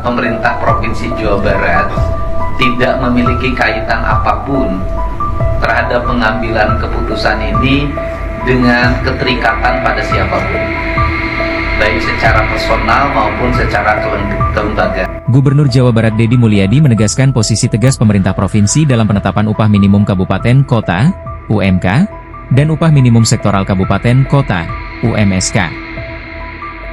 Pemerintah Provinsi Jawa Barat tidak memiliki kaitan apapun terhadap pengambilan keputusan ini dengan keterikatan pada siapapun, baik secara personal maupun secara kelembagaan. Gubernur Jawa Barat Deddy Mulyadi menegaskan posisi tegas pemerintah provinsi dalam penetapan upah minimum kabupaten kota (UMK) dan upah minimum sektoral kabupaten kota (UMSK).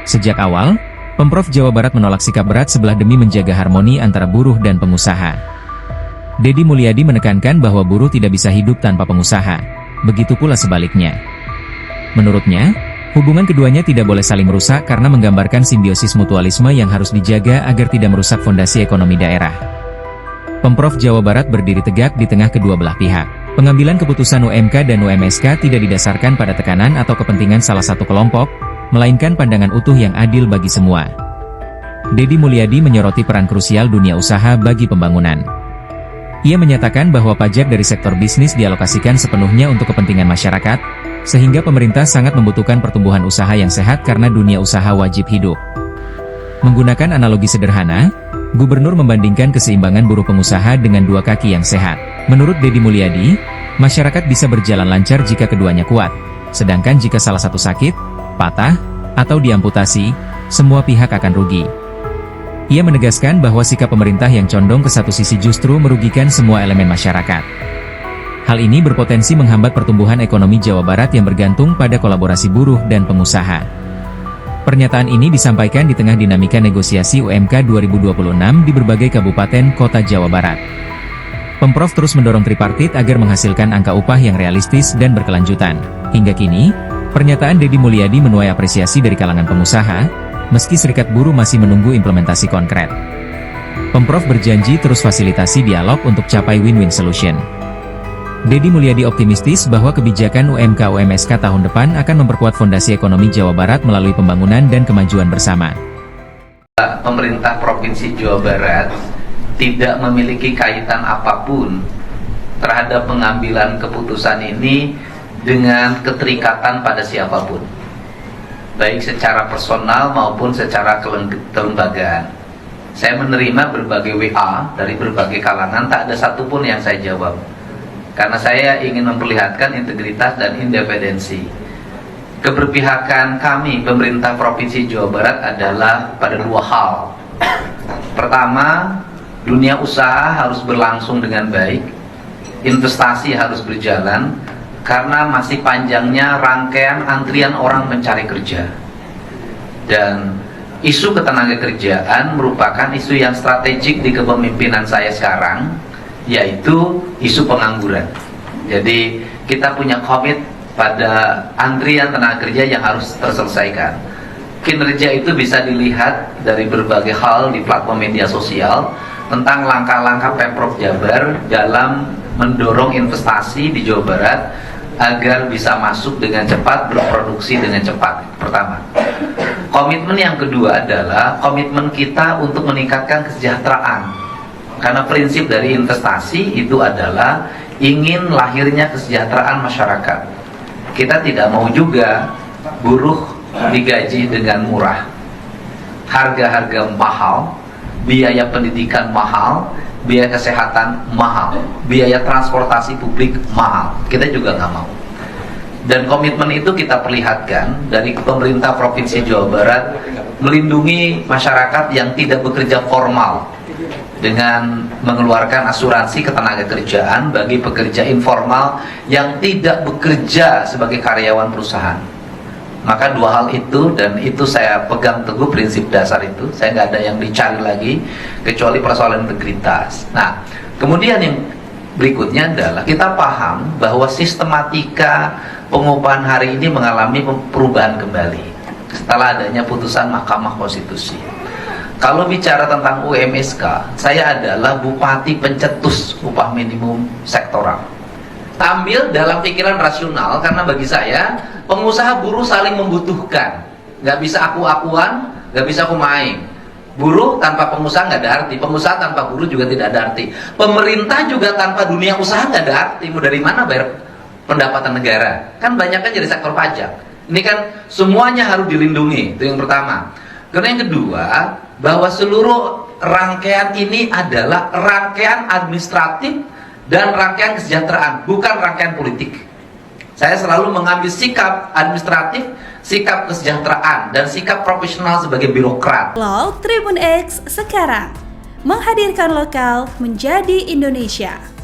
Sejak awal, Pemprov Jawa Barat menolak sikap berat sebelah demi menjaga harmoni antara buruh dan pengusaha. Deddy Mulyadi menekankan bahwa buruh tidak bisa hidup tanpa pengusaha, begitu pula sebaliknya. Menurutnya, hubungan keduanya tidak boleh saling merusak karena menggambarkan simbiosis mutualisme yang harus dijaga agar tidak merusak fondasi ekonomi daerah. Pemprov Jawa Barat berdiri tegak di tengah kedua belah pihak. Pengambilan keputusan UMK dan UMSK tidak didasarkan pada tekanan atau kepentingan salah satu kelompok, melainkan pandangan utuh yang adil bagi semua. Deddy Mulyadi menyoroti peran krusial dunia usaha bagi pembangunan. Ia menyatakan bahwa pajak dari sektor bisnis dialokasikan sepenuhnya untuk kepentingan masyarakat, sehingga pemerintah sangat membutuhkan pertumbuhan usaha yang sehat karena dunia usaha wajib hidup. Menggunakan analogi sederhana, Gubernur membandingkan keseimbangan buruh pengusaha dengan dua kaki yang sehat. Menurut Deddy Mulyadi, masyarakat bisa berjalan lancar jika keduanya kuat, sedangkan jika salah satu sakit, patah, atau diamputasi, semua pihak akan rugi. Ia menegaskan bahwa sikap pemerintah yang condong ke satu sisi justru merugikan semua elemen masyarakat. Hal ini berpotensi menghambat pertumbuhan ekonomi Jawa Barat yang bergantung pada kolaborasi buruh dan pengusaha. Pernyataan ini disampaikan di tengah dinamika negosiasi UMK 2026 di berbagai kabupaten kota Jawa Barat. Pemprov terus mendorong tripartit agar menghasilkan angka upah yang realistis dan berkelanjutan. Hingga kini, pernyataan Deddy Mulyadi menuai apresiasi dari kalangan pengusaha, meski serikat buruh masih menunggu implementasi konkret. Pemprov berjanji terus fasilitasi dialog untuk capai win-win solution. Deddy Mulyadi optimistis bahwa kebijakan UMK-UMSK tahun depan akan memperkuat fondasi ekonomi Jawa Barat melalui pembangunan dan kemajuan bersama. Pemerintah Provinsi Jawa Barat tidak memiliki kaitan apapun terhadap pengambilan keputusan ini dengan keterikatan pada siapapun, baik secara personal maupun secara kelembagaan. Saya menerima berbagai WA dari berbagai kalangan, tak ada satupun yang saya jawab, karena saya ingin memperlihatkan integritas dan independensi. Keberpihakan kami, pemerintah Provinsi Jawa Barat, adalah pada dua hal. Pertama, dunia usaha harus berlangsung dengan baik, investasi harus berjalan, karena masih panjangnya rangkaian antrian orang mencari kerja. Dan isu ketenagakerjaan merupakan isu yang strategik di kepemimpinan saya sekarang, yaitu isu pengangguran. Jadi kita punya komit pada antrian tenaga kerja yang harus terselesaikan. Kinerja itu bisa dilihat dari berbagai hal di platform media sosial tentang langkah-langkah Pemprov Jabar dalam mendorong investasi di Jawa Barat agar bisa masuk dengan cepat, berproduksi dengan cepat. Pertama. Komitmen yang kedua adalah komitmen kita untuk meningkatkan kesejahteraan. Karena prinsip dari investasi itu adalah ingin lahirnya kesejahteraan masyarakat. Kita tidak mau juga buruh digaji dengan murah, harga-harga mahal, biaya pendidikan mahal, biaya kesehatan mahal, biaya transportasi publik mahal. Kita juga nggak mau. Dan komitmen itu kita perlihatkan dari pemerintah Provinsi Jawa Barat melindungi masyarakat yang tidak bekerja formal dengan mengeluarkan asuransi ketenagakerjaan bagi pekerja informal yang tidak bekerja sebagai karyawan perusahaan. Maka dua hal itu, dan itu saya pegang teguh prinsip dasar itu, saya nggak ada yang dicari lagi kecuali persoalan integritas. Nah, kemudian yang berikutnya adalah kita paham bahwa sistematika pengupahan hari ini mengalami perubahan kembali setelah adanya putusan Mahkamah Konstitusi. Kalau bicara tentang UMSK, saya adalah bupati pencetus upah minimum sektoral. Ambil dalam pikiran rasional, karena bagi saya pengusaha buruh saling membutuhkan. Nggak bisa aku-akuan, nggak bisa aku main. Buruh tanpa pengusaha nggak ada arti, pengusaha tanpa buruh juga tidak ada arti. Pemerintah juga tanpa dunia usaha nggak ada arti. Mau dari mana bayar pendapatan negara? Kan banyak kan jadi sektor pajak. Ini kan semuanya harus dilindungi, itu yang pertama. Karena yang kedua, bahwa seluruh rangkaian ini adalah rangkaian administratif dan rangkaian kesejahteraan, bukan rangkaian politik. Saya selalu mengambil sikap administratif, sikap kesejahteraan, dan sikap profesional sebagai birokrat. Tribun X sekarang menghadirkan lokal menjadi Indonesia.